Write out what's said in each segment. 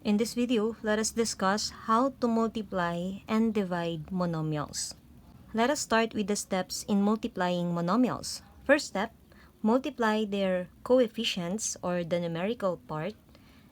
In this video, let us discuss how to multiply and divide monomials. Let us start with the steps in multiplying monomials. First step, multiply their coefficients or the numerical part,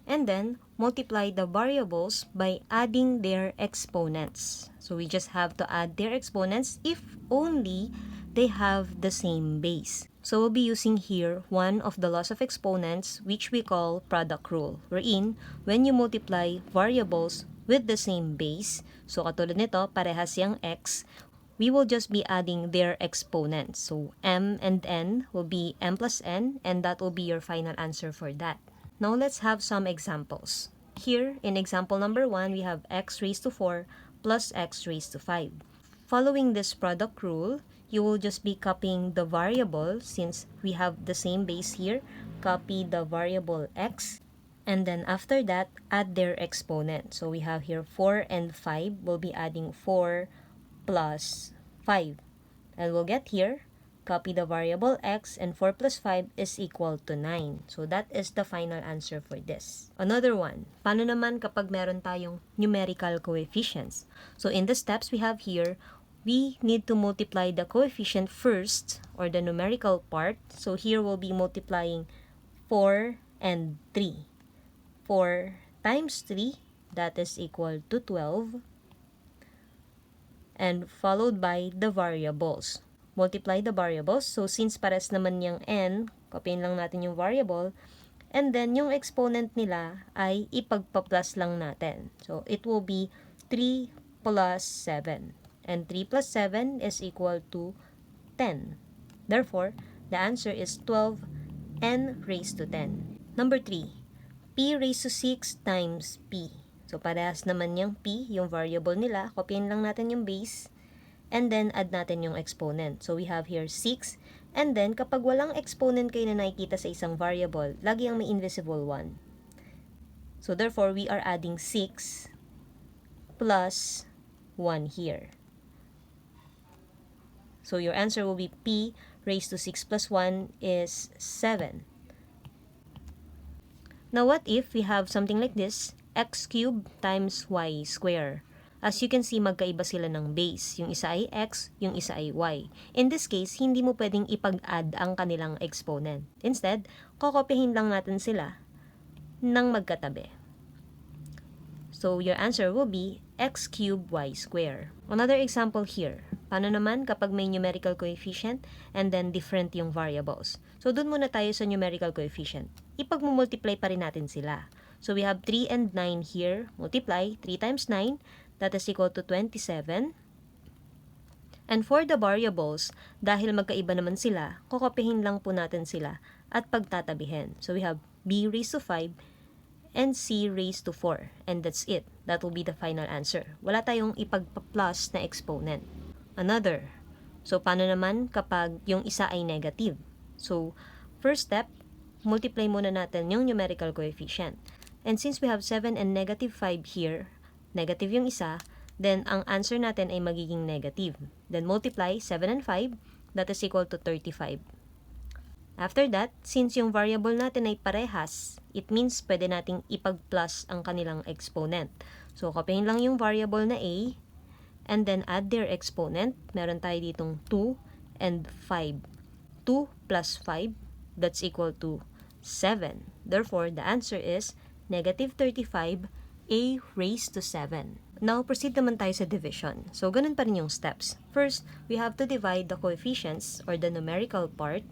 and then multiply the variables by adding their exponents. So we just have to add their exponents if only they have the same base. So we'll be using here one of the laws of exponents, which we call product rule, wherein when you multiply variables with the same base, so katulad nito, parehas yung x, we will just be adding their exponents. So m and n will be m plus n, and that will be your final answer for that. Now let's have some examples. Here, in example number 1, we have x raised to 4 plus x raised to 5. Following this product rule, you will just be copying the variable since we have the same base here. Copy the variable x, and then after that, add their exponent. So we have here 4 and 5. We'll be adding 4 plus 5. And we'll get here, copy the variable x, and 4 plus 5 is equal to 9. So that is the final answer for this. Another one, paano naman kapag meron tayong numerical coefficients? So in the steps we have here, we need to multiply the coefficient first, or the numerical part. So here we'll be multiplying 4 and 3. 4 times 3, that is equal to 12. And followed by the variables. Multiply the variables. So since pares naman yung n, copyin lang natin yung variable. And then yung exponent nila ay ipagpa-plus lang natin. So it will be 3 plus 7. And 3 plus 7 is equal to 10. Therefore, the answer is 12n raised to 10. Number 3, p raised to 6 times p. So, parehas naman yung p, yung variable nila. Kopyahin lang natin yung base. And then, add natin yung exponent. So, we have here 6. And then, kapag walang exponent kayo na nakikita sa isang variable, lagi ang may invisible 1. So, therefore, we are adding 6 plus 1 here. So, your answer will be p raised to 6 plus 1 is 7. Now, what if we have something like this? X cubed times y square. As you can see, magkaiba sila ng base. Yung isa ay x, yung isa ay y. In this case, hindi mo pwedeng ipag-add ang kanilang exponent. Instead, kokopyahin lang natin sila ng magkatabi. So, your answer will be x cubed y square. Another example here. Paano naman kapag may numerical coefficient and then different yung variables? So, dun muna tayo sa numerical coefficient. Ipag-multiply pa rin natin sila. So, we have 3 and 9 here. Multiply. 3 times 9, that is equal to 27. And for the variables, dahil magkaiba naman sila, kokopyahin lang po natin sila at pagtatabihin. So, we have b raised to 5 and c raised to 4. And that's it. That will be the final answer. Wala tayong ipagpa-plus na exponent. Another. So, paano naman kapag yung isa ay negative? So, first step, multiply muna natin yung numerical coefficient. And since we have 7 and negative 5 here, negative yung isa, then ang answer natin ay magiging negative. Then multiply 7 and 5, that is equal to 35. After that, since yung variable natin ay parehas, it means pwede nating ipag-plus ang kanilang exponent. So, kopyahin lang yung variable na a, and then add their exponent. Meron tayo ditong 2 and 5. 2 plus 5, that's equal to 7. Therefore, the answer is negative 35 a raised to 7. Now, proceed naman tayo sa division. So, ganun pa rin yung steps. First, we have to divide the coefficients or the numerical part.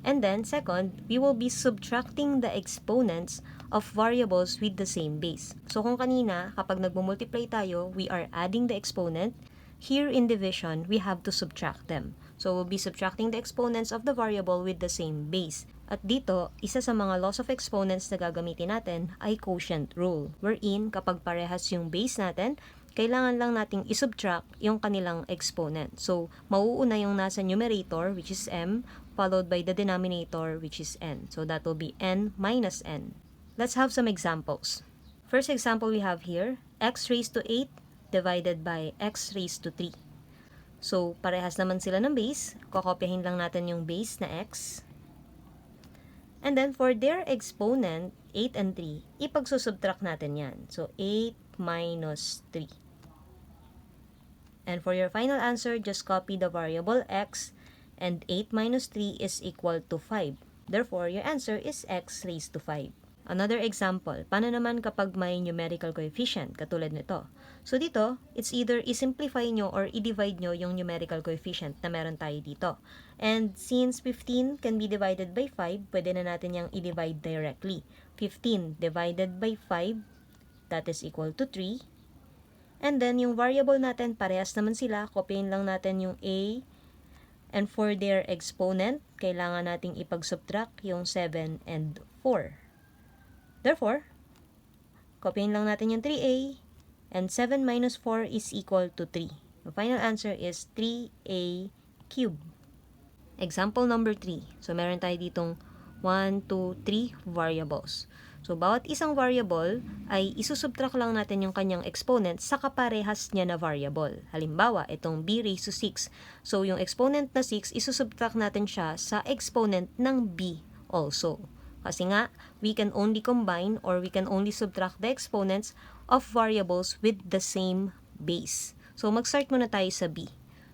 And then, second, we will be subtracting the exponents of variables with the same base. So, kung kanina, kapag nagmumultiply tayo, we are adding the exponent. Here in division, we have to subtract them. So, we'll be subtracting the exponents of the variable with the same base. At dito, isa sa mga laws of exponents na gagamitin natin ay quotient rule, wherein kapag parehas yung base natin, kailangan lang nating isubtract yung kanilang exponent. So, mauuna yung nasa numerator, which is m, followed by the denominator, which is n. So, that will be n minus n. Let's have some examples. First example we have here, x raised to 8 divided by x raised to 3. So, parehas naman sila ng base. Kokopyahin lang natin yung base na x. And then for their exponent, 8 and 3, ipagsusubtract natin yan. So 8 minus 3. And for your final answer, just copy the variable x, and 8 minus 3 is equal to 5. Therefore, your answer is x raised to 5. Another example, paano naman kapag may numerical coefficient, katulad nito? So dito, it's either i-simplify nyo or i-divide nyo yung numerical coefficient na meron tayo dito. And since 15 can be divided by 5, pwede na natin yung i-divide directly. 15 divided by 5, that is equal to 3. And then, yung variable natin, parehas naman sila. Copyin lang natin yung a. And for their exponent, kailangan nating ipag-subtract yung 7 and 4. Therefore, copyin lang natin yung 3a, and 7 minus 4 is equal to 3. The final answer is 3a cubed. Example number 3. So, meron tayo ditong 1, 2, 3 variables. So, bawat isang variable ay isusubtract lang natin yung kanyang exponent sa kaparehas niya na variable. Halimbawa, itong b raised to 6. So, yung exponent na 6, isusubtract natin siya sa exponent ng b also. Kasi nga, we can only combine or we can only subtract the exponents of variables with the same base. So, mag-start muna tayo sa b.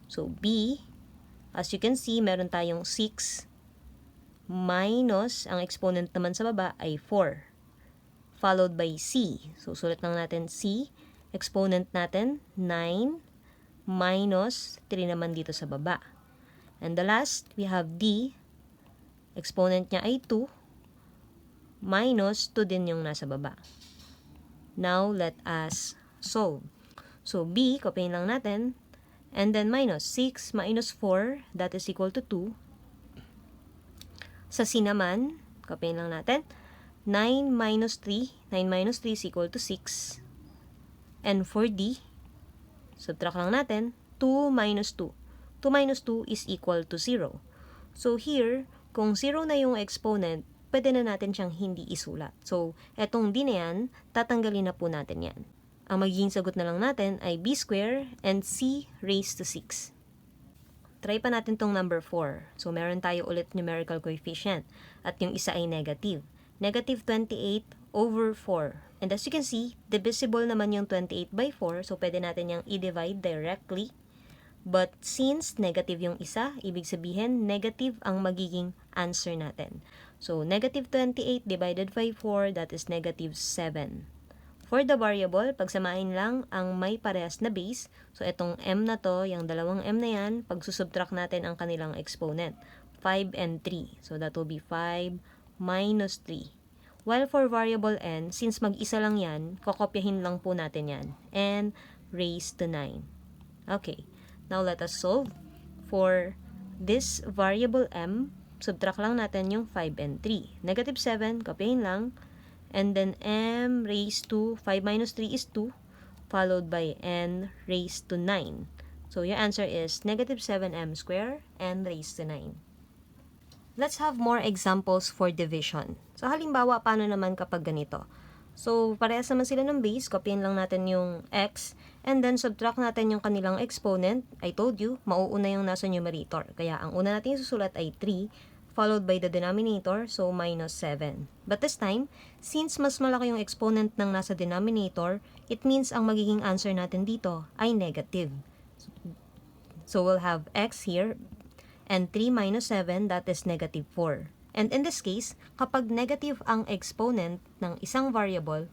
So, b, as you can see, meron tayong 6 minus, ang exponent naman sa baba ay 4. Followed by c. So, sulat lang natin c. Exponent natin, 9 minus 3 naman dito sa baba. And the last, we have d. Exponent niya ay 2. Minus 2 din yung nasa baba. Now, let us solve. So, b, copyin lang natin. And then minus 6 minus 4, that is equal to 2. Sa c naman, copyin lang natin. 9 minus 3, 9 minus 3 is equal to 6. And for d, subtract lang natin, 2 minus 2. 2 minus 2 is equal to 0. So, here, kung 0 na yung exponent, pwede na natin siyang hindi isulat. So, etong d na yan, tatanggalin na po natin yan. Ang magiging sagot na lang natin ay b square and c raised to 6. Try pa natin tong number 4. So, meron tayo ulit numerical coefficient. At yung isa ay negative. Negative 28 over 4. And as you can see, divisible naman yung 28 by 4. So, pwede natin yung i-divide directly. But since negative yung isa, ibig sabihin, negative ang magiging answer natin. So, negative 28 divided by 4, that is negative 7. For the variable, pagsamahin lang ang may parehas na base. So, itong m na to, yung dalawang m na yan, pagsusubtract natin ang kanilang exponent. 5 and 3. So, that will be 5 minus 3. While for variable n, since mag-isa lang yan, kokopyahin lang po natin yan. N raised to 9. Okay. Now, let us solve. For this variable m, subtract lang natin yung 5 and 3. Negative 7, copyin lang. And then m raised to 5 minus 3 is 2, followed by n raised to 9. So, your answer is negative 7m squared n raised to 9. Let's have more examples for division. So, halimbawa, paano naman kapag ganito? So, parehas naman sila ng base. Copyin lang natin yung x. And then, subtract natin yung kanilang exponent. I told you, mauuna yung nasa numerator. Kaya, ang una natin susulat ay 3, followed by the denominator, so minus 7. But this time, since mas malaki yung exponent ng nasa denominator, it means ang magiging answer natin dito ay negative. So, we'll have x here, and 3 minus 7, that is negative 4. And in this case, kapag negative ang exponent ng isang variable,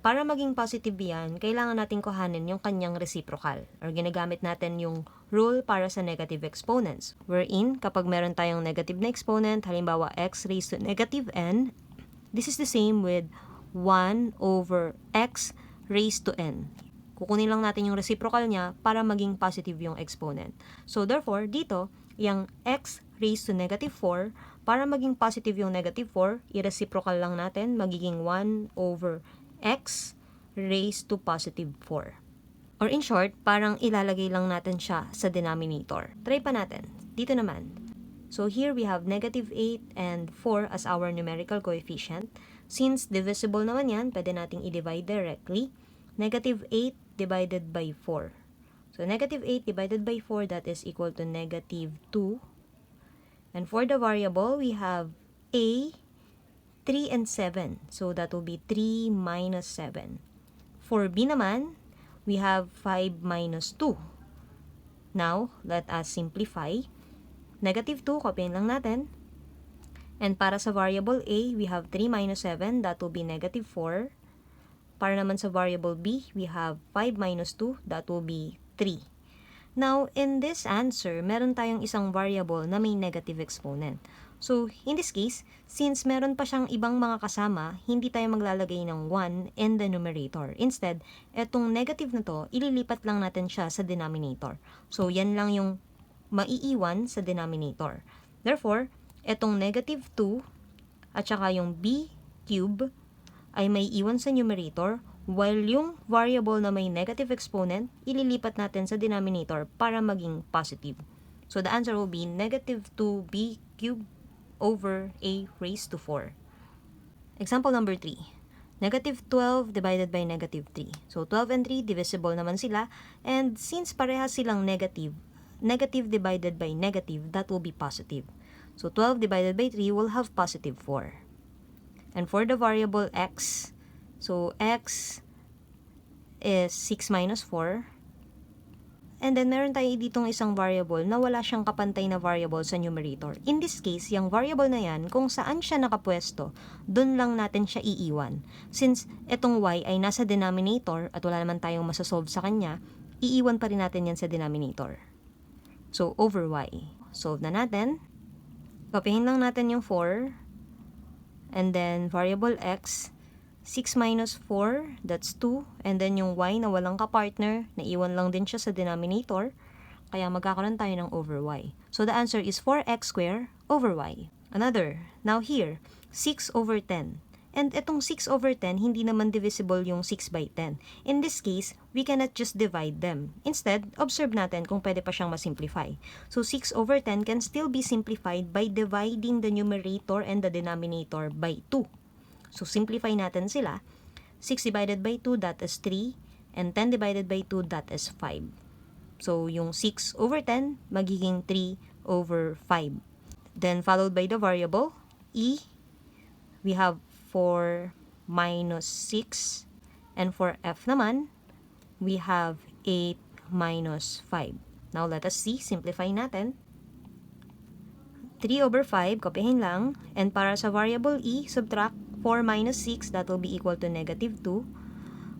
para maging positive yan, kailangan natin kuhanin yung kanyang reciprocal. Or ginagamit natin yung rule para sa negative exponents. Wherein, kapag meron tayong negative na exponent, halimbawa x raised to negative n, this is the same with 1 over x raised to n. Kukunin lang natin yung reciprocal niya para maging positive yung exponent. So therefore, dito, yung x raised to negative 4, para maging positive yung negative 4, i-reciprocal lang natin, magiging 1 over x raised to positive 4. Or in short, parang ilalagay lang natin siya sa denominator. Try pa natin. Dito naman. So here we have negative 8 and 4 as our numerical coefficient. Since divisible naman yan, pwede nating i-divide directly. Negative 8 divided by 4. So negative 8 divided by 4, that is equal to negative 2. And for the variable, we have a 3 and 7. So that will be 3 minus 7. For b naman, we have 5 minus 2. Now, let us simplify. Negative 2, copyin lang natin. And para sa variable a, we have 3 minus 7. That will be negative 4. Para naman sa variable b, we have 5 minus 2. That will be 3. Now, in this answer, meron tayong isang variable na may negative exponent. So, in this case, since meron pa siyang ibang mga kasama, hindi tayo maglalagay ng 1 in the numerator. Instead, etong negative na to, ililipat lang natin siya sa denominator. So, yan lang yung maiiwan sa denominator. Therefore, etong negative 2 at saka yung b cube ay may iwan sa numerator, while yung variable na may negative exponent, ililipat natin sa denominator para maging positive. So, the answer will be negative 2b cubed over a raised to 4. Example number 3. Negative 12 divided by negative 3. So, 12 and 3, divisible naman sila. And since parehas silang negative, negative divided by negative, that will be positive. So, 12 divided by 3 will have positive 4. And for the variable x, so x is 6 minus 4. And then meron tayo ditong isang variable na wala siyang kapantay na variable sa numerator. In this case, yung variable na yan, kung saan siya nakapwesto, dun lang natin siya iiwan. Since itong y ay nasa denominator at wala naman tayong masasolve sa kanya, iiwan pa rin natin yan sa denominator. So, over y. Solve na natin. Kopyahin lang natin yung 4. And then, variable x, 6 minus 4, that's 2. And then, yung y na walang kapartner, naiwan lang din siya sa denominator. Kaya magkakaroon tayo ng over y. So, the answer is 4x squared over y. Another. Now here, 6 over 10. And itong 6 over 10, hindi naman divisible yung 6 by 10. In this case, we cannot just divide them. Instead, observe natin kung pwede pa siyang masimplify. So, 6 over 10 can still be simplified by dividing the numerator and the denominator by 2. So, simplify natin sila. 6 divided by 2, that is 3. And 10 divided by 2, that is 5. So, yung 6 over 10, magiging 3 over 5. Then, followed by the variable, e, we have 4 minus 6. And for f naman, we have 8 minus 5. Now, let us see. Simplify natin. 3 over 5, kopyahin lang. And para sa variable e, subtract 4 minus 6, that will be equal to negative 2.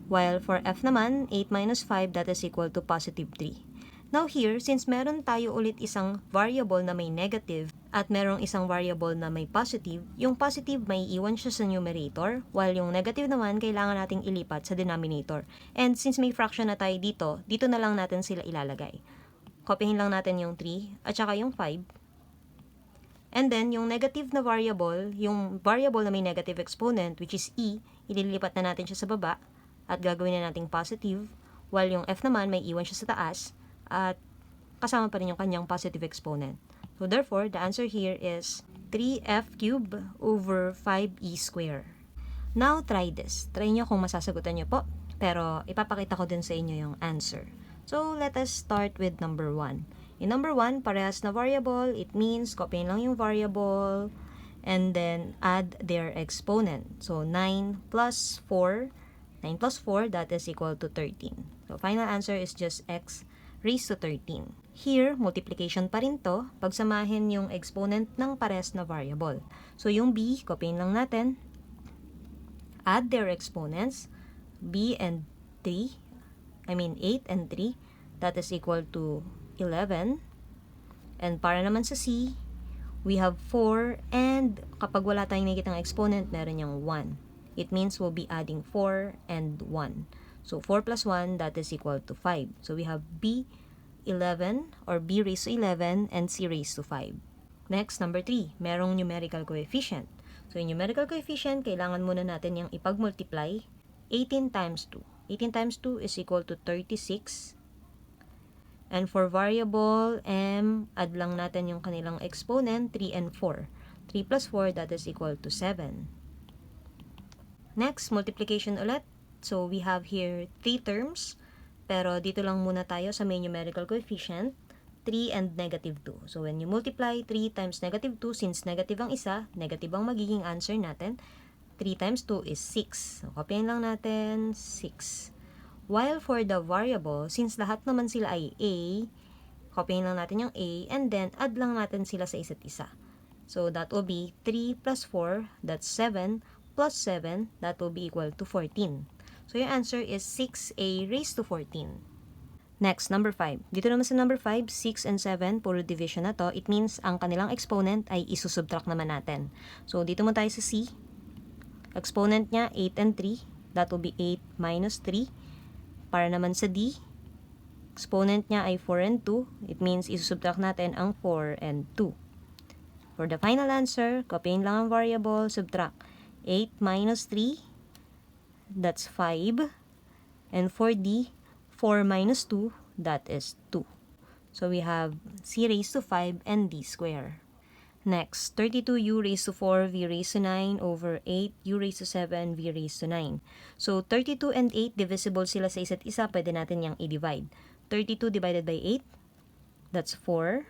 While for f naman, 8 minus 5, that is equal to positive 3. Now here, since meron tayo ulit isang variable na may negative at merong isang variable na may positive, yung positive may iwan siya sa numerator, while yung negative naman kailangan nating ilipat sa denominator. And since may fraction na tayo dito, dito na lang natin sila ilalagay. Kopyahin lang natin yung 3 at saka yung 5. And then, yung negative na variable, yung variable na may negative exponent, which is e, ililipat na natin siya sa baba at gagawin na nating positive, while yung f naman may iwan siya sa taas at kasama pa rin yung kanyang positive exponent. So, therefore, the answer here is 3f cubed over 5e squared. Now, try this. Try nyo kung masasagutan nyo po. Pero, ipapakita ko din sa inyo yung answer. So, let us start with number 1. In number 1, parehas na variable. It means, copyin lang yung variable and then add their exponent. So, 9 plus 4. 9 plus 4, that is equal to 13. So, final answer is just x raised to 13. Here, multiplication pa rin to, pagsamahin yung exponent ng pares na variable. So, yung b, copyin lang natin. Add their exponents, b and 8 and 3, that is equal to 11. And para naman sa c, we have 4, and kapag wala tayong nakikitang exponent, meron yung 1. It means we'll be adding 4 and 1. So, 4 plus 1, that is equal to 5. So, we have b 11 or b raised to 11 and c raised to 5. Next, number 3, merong numerical coefficient. So, yung numerical coefficient, kailangan muna natin yung ipag-multiply. 18 times 2. 18 times 2 is equal to 36. And for variable m, add lang natin yung kanilang exponent, 3 and 4. 3 plus 4, that is equal to 7. Next, multiplication ulit. So, we have here 3 terms. Pero dito lang muna tayo sa may numerical coefficient. 3, and negative 2. So when you multiply 3 times negative 2, since negative ang isa, negative ang magiging answer natin. 3 times 2 is 6. So kopyahin lang natin 6. While for the variable, since lahat naman sila ay a, kopyahin lang natin yung a, and then add lang natin sila sa isa't isa. So that will be 3 plus 4, that's 7, plus 7, that will be equal to 14. So your answer is 6a raised to 14. Next, number 5. Dito naman sa number 5, 6 and 7, puro division na to. It means ang kanilang exponent ay isusubtract naman natin. So dito mo tayo sa C. Exponent niya, 8 and 3. That will be 8 minus 3. Para naman sa D, exponent niya ay 4 and 2. It means isusubtract natin ang 4 and 2. For the final answer, copying lang ang variable, subtract 8 minus 3. That's 5. And for D, 4 minus 2, that is 2. So we have C raised to 5 and D square. Next, 32u raised to 4, v raised to 9 over 8, u raised to 7, v raised to 9. So 32 and 8, divisible sila sa isa't isa, pwede natin yang i-divide. 32 divided by 8, that's 4.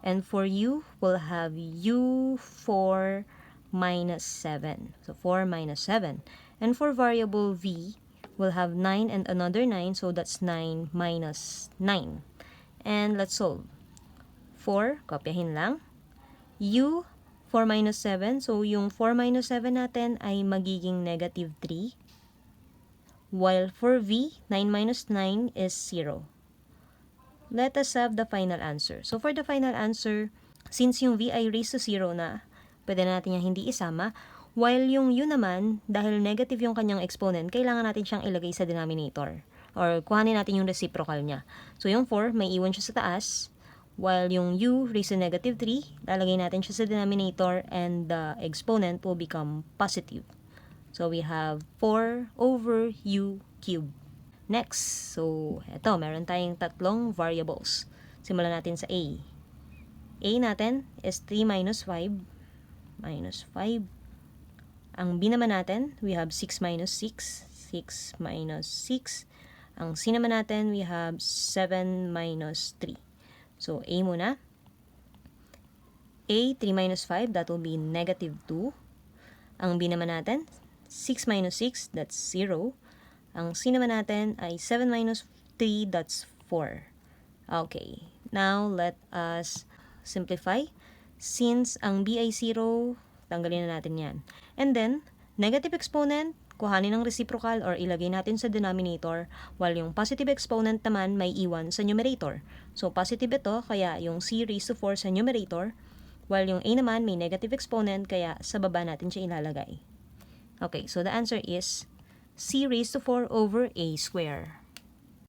And for u, we'll have u4 minus 7. So 4 minus 7. And for variable v, we'll have 9 and another 9, so that's 9 minus 9. And let's solve. 4, kopyahin lang. U, 4 minus 7, so yung 4 minus 7 natin ay magiging negative 3. While for v, 9 minus 9 is 0. Let us have the final answer. So for the final answer, since yung v ay raised to 0 na, pwede natin yung hindi isama. While yung u naman, dahil negative yung kanyang exponent, kailangan natin siyang ilagay sa denominator. Or kuhanin natin yung reciprocal niya. So yung 4, may iwan siya sa taas. While yung u raised to negative 3, lalagay natin siya sa denominator and the exponent will become positive. So we have 4 over u cubed. Next, so eto, meron tayong tatlong variables. Simulan natin sa a. A natin is 3 minus 5. Minus 5. Ang b naman natin, we have 6 minus 6. 6 minus 6. Ang c naman natin, we have 7 minus 3. So, a muna. A, 3 minus 5, that will be negative 2. Ang b naman natin, 6 minus 6, that's 0. Ang c naman natin ay 7 minus 3, that's 4. Okay. Now, let us simplify. Since ang b ay 0, tanggalin na natin yan. And then, negative exponent, kuhanin ng reciprocal or ilagay natin sa denominator, while yung positive exponent naman may iwan sa numerator. So, positive ito, kaya yung c raised to 4 sa numerator, while yung a naman may negative exponent, kaya sa baba natin siya ilalagay. Okay, so the answer is c raised to 4 over a square.